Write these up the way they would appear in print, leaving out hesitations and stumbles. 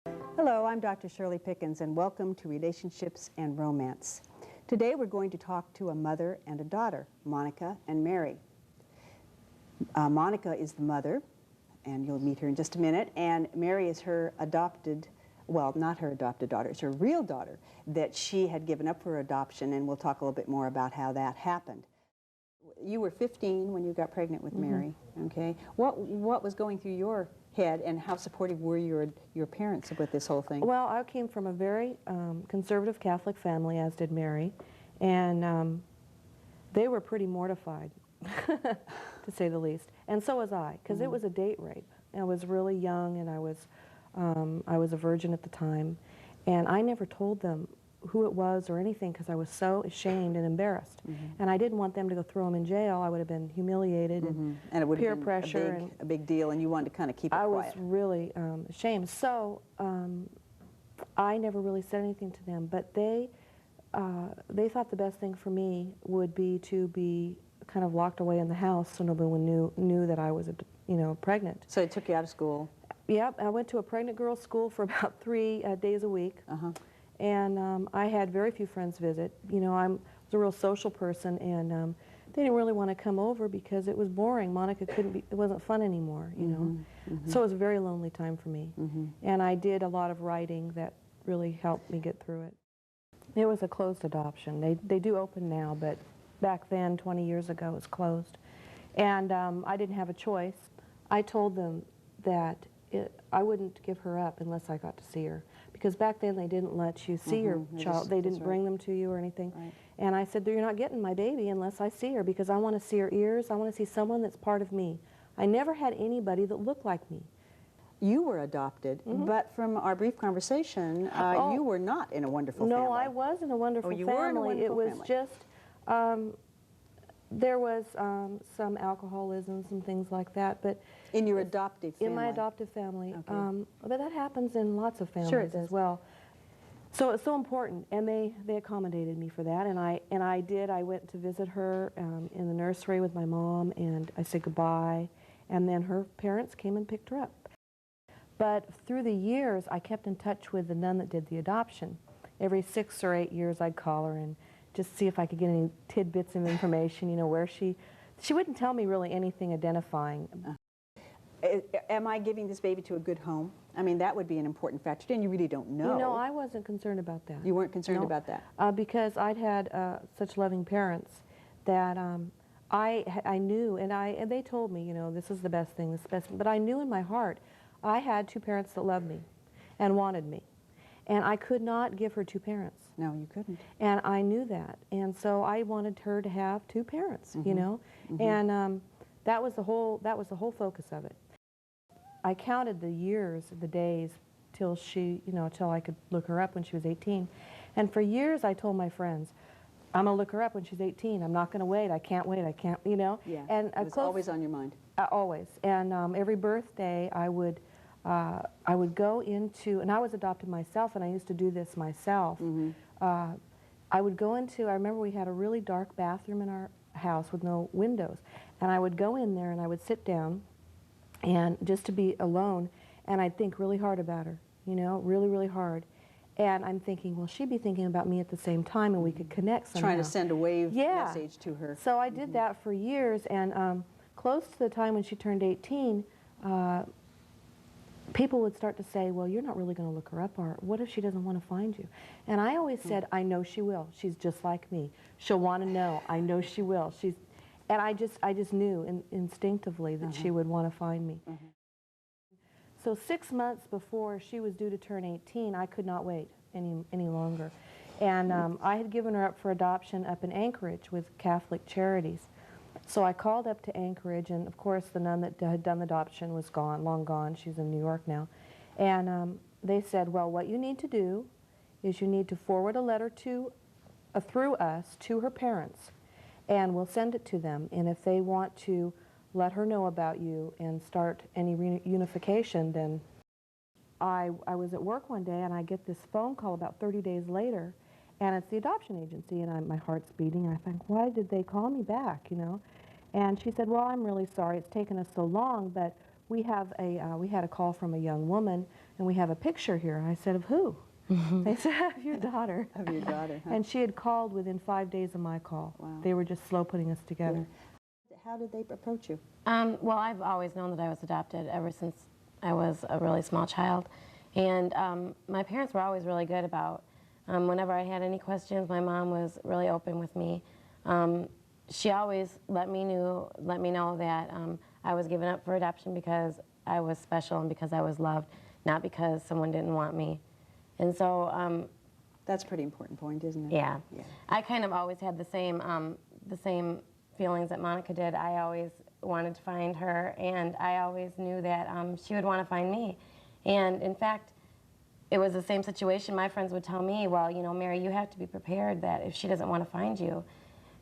Hello, I'm Dr. Shirley Pickens, and welcome to Relationships and Romance. Today we're going to talk to a mother and a daughter, Monica and Mary. Monica is the mother, and you'll meet her in just a minute, and Mary is her adopted, well, not her adopted daughter, it's her real daughter that she had given up for adoption, and we'll talk a little bit more about how that happened. You were 15 when you got pregnant with Mary, okay? What was going through your head, and how supportive were your parents with this whole thing? Well, I came from a very conservative Catholic family, as did Mary, and they were pretty mortified, to say the least. And so was I, because it was a date rape. I was really young, and I was a virgin at the time, and I never told them who it was or anything because I was so ashamed and embarrassed. And I didn't want them to go throw them in jail. I would have been humiliated and it would peer have been pressure. a big deal, and you wanted to kind of keep it quiet. I was really ashamed. So I never really said anything to them, but they thought the best thing for me would be to be kind of locked away in the house so nobody knew that I was, pregnant. So they took you out of school? Yep, I went to a pregnant girls' school for about 3 days a week. And I had very few friends visit. I was a real social person, and they didn't really want to come over because it was boring. Monica couldn't be, it wasn't fun anymore, So it was a very lonely time for me. And I did a lot of writing that really helped me get through it. It was a closed adoption. They do open now, but back then, 20 years ago, it was closed. And I didn't have a choice. I told them that I wouldn't give her up unless I got to see her. Because back then they didn't let you see your child. They didn't bring them to you or anything. And I said, you're not getting my baby unless I see her, because I want to see her ears. I want to see someone that's part of me. I never had anybody that looked like me. You were adopted, but from our brief conversation, you were not in a wonderful family. No, I was in a wonderful family. Were in a wonderful it was family. just, there was some alcoholism, some things like that, but in your adoptive family? In my adoptive family. But that happens in lots of families as well. So it's so important, and they accommodated me for that, and I did. I went to visit her in the nursery with my mom, and I said goodbye, and then her parents came and picked her up. But through the years, I kept in touch with the nun that did the adoption. Every 6 or 8 years, I'd call her and just see if I could get any tidbits of information, where she wouldn't tell me really anything identifying. Am I giving this baby to a good home? I mean, that would be an important factor, and you really don't know. No, I wasn't concerned about that. You weren't concerned about that? Because I'd had such loving parents that I knew, and they told me, this is the best thing, this is the best thing. But I knew in my heart, I had 2 parents that loved me and wanted me. And I could not give her 2 parents. No, you couldn't. And I knew that. And so I wanted her to have 2 parents, And that was the whole focus of it. I counted the years, the days, till she, till I could look her up when she was 18. And for years I told my friends, I'm going to look her up when she's 18. I'm not going to wait. I can't wait. I can't, Yeah, And it was always on your mind. Always. And every birthday I would go into, and I was adopted myself, and I used to do this myself. I would go into, I remember we had a really dark bathroom in our house with no windows, and I would go in there and I would sit down, and just to be alone, and I'd think really hard about her, really, really hard. And I'm thinking, well, she'd be thinking about me at the same time, and we could connect somehow. Trying to send a wave message to her. So I did that for years, and close to the time when she turned 18, people would start to say, well, you're not really going to look her up, or what if she doesn't want to find you? And I always said, I know she will. She's just like me. She'll want to know. I know she will. And I just knew instinctively that she would want to find me. So 6 months before she was due to turn 18, I could not wait any longer. And I had given her up for adoption up in Anchorage with Catholic Charities. So I called up to Anchorage, and of course the nun that had done the adoption was gone, long gone. She's in New York now. And they said, well, what you need to do is you need to forward a letter through us to her parents, and we'll send it to them. And if they want to let her know about you and start any reunification, then I was at work one day, and I get this phone call about 30 days later, and it's the adoption agency, and my heart's beating. I think, why did they call me back, And she said, well, I'm really sorry it's taken us so long, but we had a call from a young woman, and we have a picture here. I said, of who? They said, of your daughter. Of your daughter, huh? And she had called within 5 days of my call. Wow. They were just slow putting us together. Yeah. How did they approach you? Well, I've always known that I was adopted ever since I was a really small child. And my parents were always really good about, whenever I had any questions, my mom was really open with me. She always let me know that I was given up for adoption because I was special and because I was loved, not because someone didn't want me. And so that's a pretty important point, isn't it? yeah. Yeah. I kind of always had the same feelings that Monica did. I always wanted to find her, and I always knew that she would want to find me. And in fact, it was the same situation. My friends would tell me, well, you know, Mary, you have to be prepared that if she doesn't want to find you.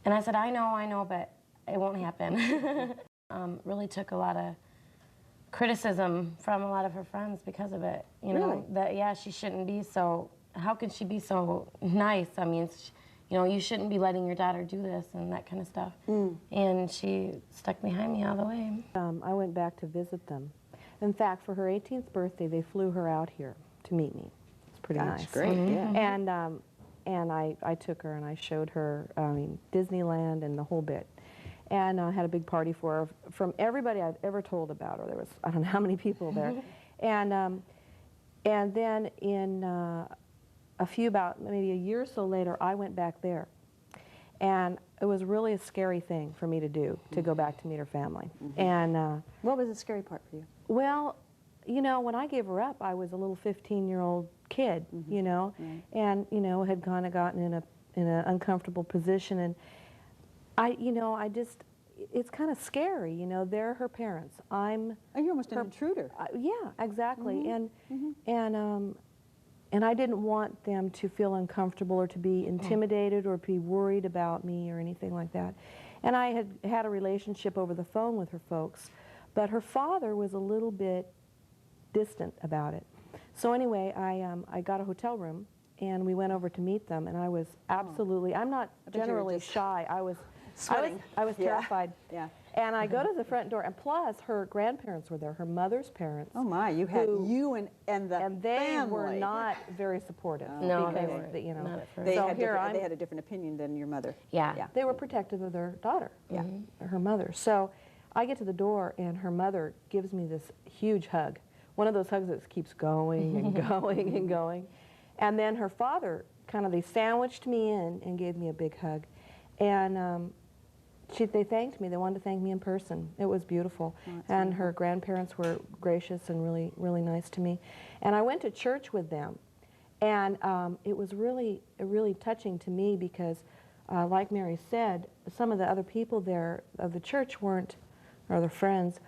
And I said, I know, but it won't happen. Really took a lot of criticism from a lot of her friends because of it. You know, Really? that, yeah, she shouldn't be so, how can she be so nice? I mean, you know, you shouldn't be letting your daughter do this and that kind of stuff. And she stuck behind me all the way. I went back to visit them. In fact, for her 18th birthday, they flew her out here to meet me. It's pretty Gosh, nice. great, yeah. And I took her and I showed her, Disneyland and the whole bit. And I had a big party for her from everybody I've ever told about her. There was, I don't know how many people there. And then in about maybe a year or so later, I went back there. And it was really a scary thing for me to do, to go back to meet her family. And what was the scary part for you? well, you know, when I gave her up, I was a little 15-year-old kid, you know, and, you know, had kind of gotten in an uncomfortable position. And it's kind of scary, you know, they're her parents. Oh, you're almost an intruder. Yeah, exactly. And I didn't want them to feel uncomfortable or to be intimidated or be worried about me or anything like that. And I had a relationship over the phone with her folks, but her father was a little bit distant about it. So anyway, I got a hotel room and we went over to meet them, and I was absolutely, I'm not generally shy. I was sweating. I was terrified. Yeah. And I go to the front door, and plus her grandparents were there, her mother's parents. Oh my, you had you and the and they family. were not very supportive. No, because they weren't. you know, Not at first. They, so they had a different opinion than your mother. Yeah. they were protective of their daughter, her mother. So I get to the door, and her mother gives me this huge hug. One of those hugs that keeps going and going and going. And then her father they sandwiched me in and gave me a big hug. And they thanked me. They wanted to thank me in person. It was beautiful. And her grandparents were gracious and really, really nice to me. And I went to church with them. And it was really, really touching to me because, like Mary said, some of the other people there of the church weren't, or their friends,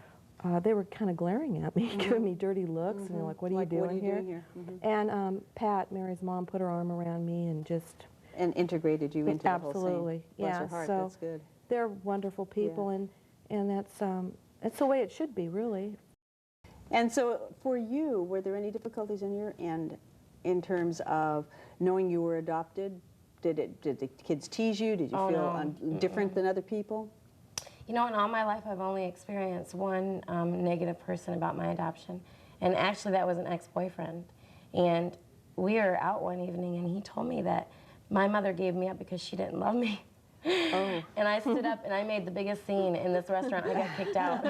they were kind of glaring at me, giving me dirty looks, and they're like, what are you doing here? And Pat, Mary's mom, put her arm around me and just... And integrated you into the whole thing. Absolutely, Bless yeah. her heart, So that's good. they're wonderful people, and that's the way it should be, really. And so for you, were there any difficulties on your end in terms of knowing you were adopted? Did the kids tease you? Did you feel different than other people? You know, in all my life, I've only experienced one negative person about my adoption. And actually, that was an ex-boyfriend. And we were out one evening, and he told me that my mother gave me up because she didn't love me. Oh. And I stood up, and I made the biggest scene in this restaurant. I got kicked out.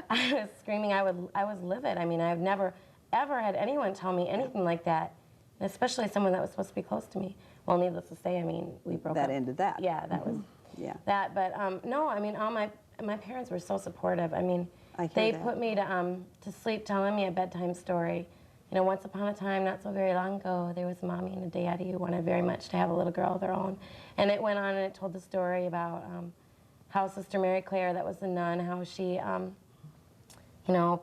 I was screaming. I was livid. I mean, I've never, ever had anyone tell me anything like that, and especially someone that was supposed to be close to me. Well, needless to say, I mean, we broke up. That ended that. Yeah, that was... Yeah. That, but no, I mean, all my parents were so supportive. I mean, they put me to sleep telling me a bedtime story. You know, once upon a time, not so very long ago, there was a mommy and a daddy who wanted very much to have a little girl of their own. And it went on and it told the story about how Sister Mary Claire, that was the nun, how she, you know,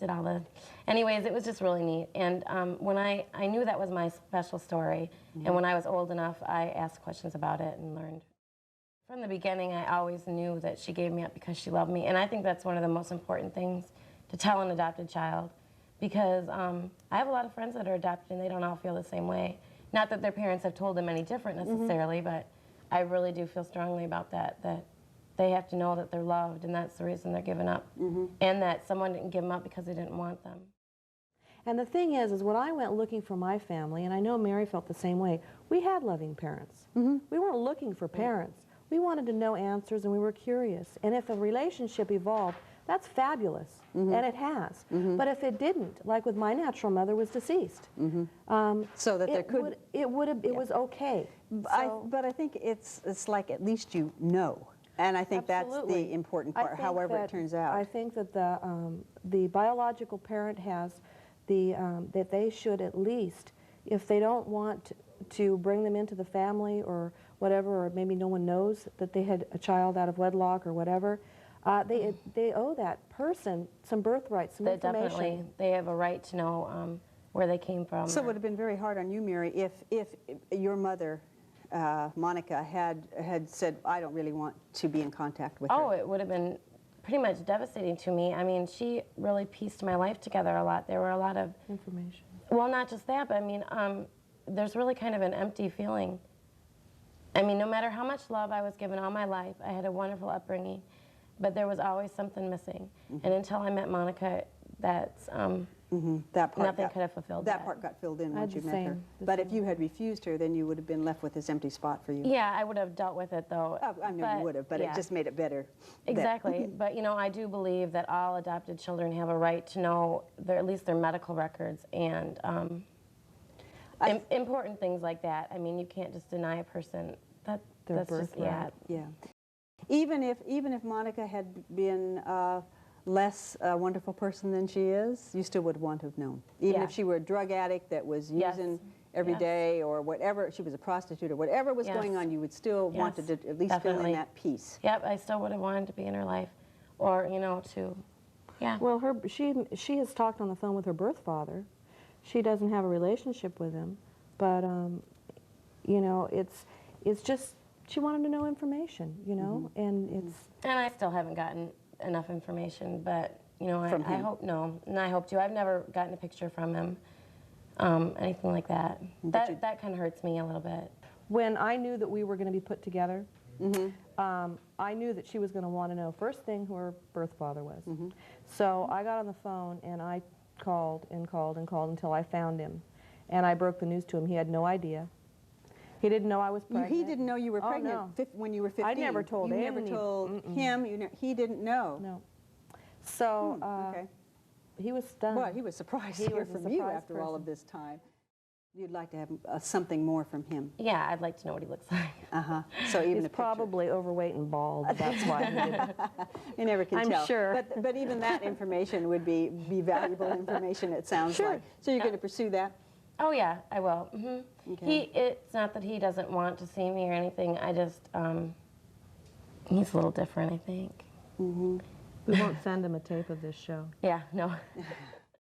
did all the... Anyways, it was just really neat. And when I knew that was my special story, and when I was old enough, I asked questions about it and learned. From the beginning, I always knew that she gave me up because she loved me, and I think that's one of the most important things to tell an adopted child, because I have a lot of friends that are adopted and they don't all feel the same way. Not that their parents have told them any different necessarily, but I really do feel strongly about that they have to know that they're loved, and that's the reason they're giving up, and that someone didn't give them up because they didn't want them. And the thing is when I went looking for my family, and I know Mary felt the same way, we had loving parents. We weren't looking for parents. We wanted to know answers, and we were curious. And if a relationship evolved, that's fabulous, and it has. But if it didn't, like with my natural mother was deceased, so that there could it was okay. But I think it's like at least you know, and I think Absolutely. that's the important part. However it turns out, I think that the biological parent has that they should at least, if they don't want to bring them into the family or whatever, or maybe no one knows that they had a child out of wedlock or whatever, they owe that person some birthrights, some information. Definitely, they have a right to know where they came from. So it would have been very hard on you, Mary, if your mother, Monica, had said, I don't really want to be in contact with her. Oh, it would have been pretty much devastating to me. I mean, she really pieced my life together a lot. There were a lot of Information. Well, not just that, but I mean, there's really kind of an empty feeling. I mean, no matter how much love I was given all my life, I had a wonderful upbringing, but there was always something missing. And until I met Monica, that's that part nothing could have fulfilled that part got filled in once you met her. the But same. if you had refused her, then you would have been left with this empty spot for you. Yeah, I would have dealt with it, though. Oh, I know you would have, but it just made it better. Exactly. But, you know, I do believe that all adopted children have a right to know at least their medical records and important things like that. I mean, you can't just deny a person Their that's just, birthright. Yeah. Even if Monica had been less a wonderful person than she is, you still would want to have known. Even if she were a drug addict that was using every day or whatever, she was a prostitute or whatever was going on, you would still want to at least fill in that piece. Yep, I still would have wanted to be in her life, or you know, Well, she has talked on the phone with her birth father. She doesn't have a relationship with him, but you know, it's just she wanted to know information, you know, and it's. And I still haven't gotten enough information, but you know, I hope and I hope to. I've never gotten a picture from him, anything like that. That kind of hurts me a little bit. When I knew that we were going to be put together, I knew that she was going to want to know first thing who her birth father was. So I got on the phone and I called and called and called until I found him, and I broke the news to him. He had no idea. He didn't know I was pregnant. He didn't know you were pregnant when you were 15. I never told you him. never told him. He didn't know. No. So he was stunned. Well, he was surprised to hear from you after all of this time. You'd like to have something more from him. Yeah, I'd like to know what he looks like. So even He's probably overweight and bald. That's why he did it. You never can tell. I'm sure. But even that information would be valuable information, it sounds like. So you're going to pursue that? Oh yeah, I will. Okay. It's not that he doesn't want to see me or anything. I just he's a little different, I think. We won't send him a tape of this show. Yeah, no.